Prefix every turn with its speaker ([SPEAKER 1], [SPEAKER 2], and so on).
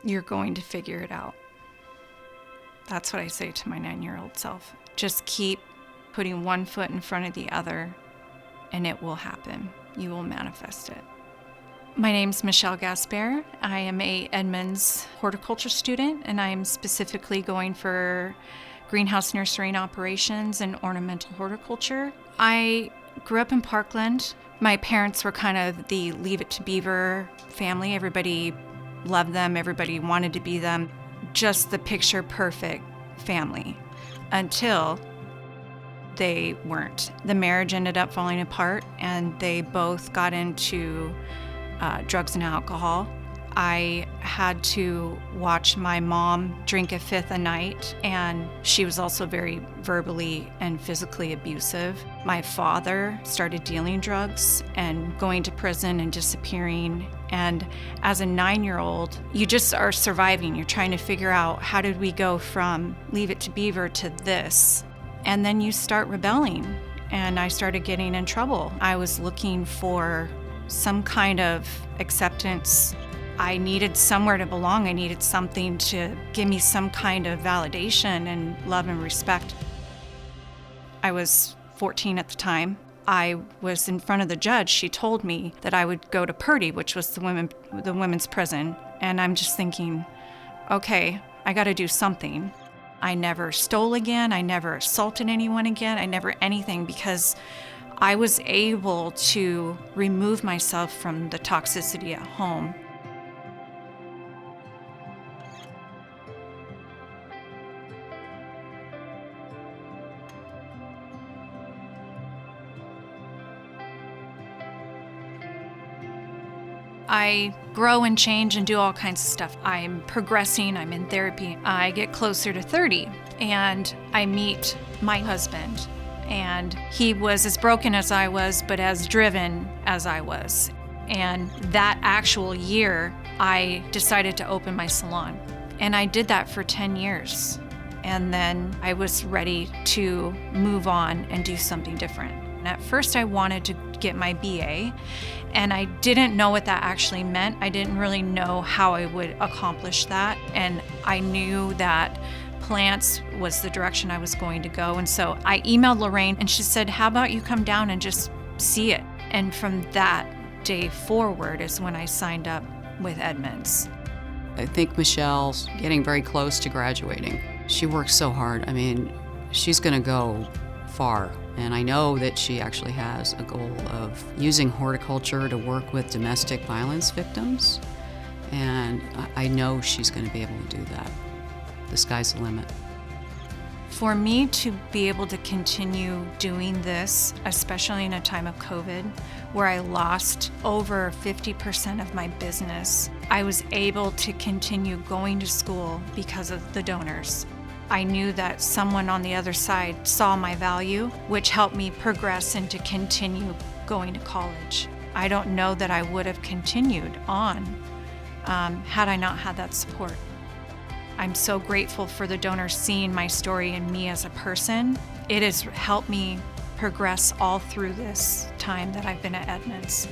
[SPEAKER 1] You're going to figure it out. That's what I say to my 9-year-old self. Just keep putting one foot in front of the other, and it will happen. You will manifest it. My name's Michelle Gaspaire. I am a Edmonds Horticulture student, and I'm specifically going for greenhouse nurserying operations and ornamental horticulture. I grew up in Parkland. My parents were kind of the Leave It to Beaver family. Everybody loved them. Everybody wanted to be them. Just the picture perfect family until they weren't. The marriage ended up falling apart, and they both got into drugs and alcohol. I had to watch my mom drink a fifth a night, and she was also very verbally and physically abusive. My father started dealing drugs and going to prison and disappearing. And as a 9-year-old, you just are surviving. You're trying to figure out, how did we go from Leave It to Beaver to this? And then you start rebelling, and I started getting in trouble. I was looking for some kind of acceptance. I needed somewhere to belong. I needed something to give me some kind of validation and love and respect. I was 14 at the time. I was in front of the judge. She told me that I would go to Purdy, which was the women's prison. And I'm just thinking, okay, I got to do something. I never stole again. I never assaulted anyone again. I never anything, because I was able to remove myself from the toxicity at home. I grow and change and do all kinds of stuff. I'm progressing, I'm in therapy. I get closer to 30 and I meet my husband, and he was as broken as I was, but as driven as I was. And that actual year, I decided to open my salon. And I did that for 10 years. And then I was ready to move on and do something different. And at first I wanted to get my BA, and I didn't know what that actually meant. I didn't really know how I would accomplish that. And I knew that plants was the direction I was going to go. And so I emailed Lorraine, and she said, how about you come down and just see it? And from that day forward is when I signed up with Edmonds.
[SPEAKER 2] I think Michelle's getting very close to graduating. She works so hard. I mean, she's going to go far. And I know that she actually has a goal of using horticulture to work with domestic violence victims. And I know she's going to be able to do that. The sky's the limit.
[SPEAKER 1] For me to be able to continue doing this, especially in a time of COVID, where I lost over 50% of my business, I was able to continue going to school because of the donors. I knew that someone on the other side saw my value, which helped me progress and to continue going to college. I don't know that I would have continued on had I not had that support. I'm so grateful for the donors seeing my story and me as a person. It has helped me progress all through this time that I've been at Edmonds.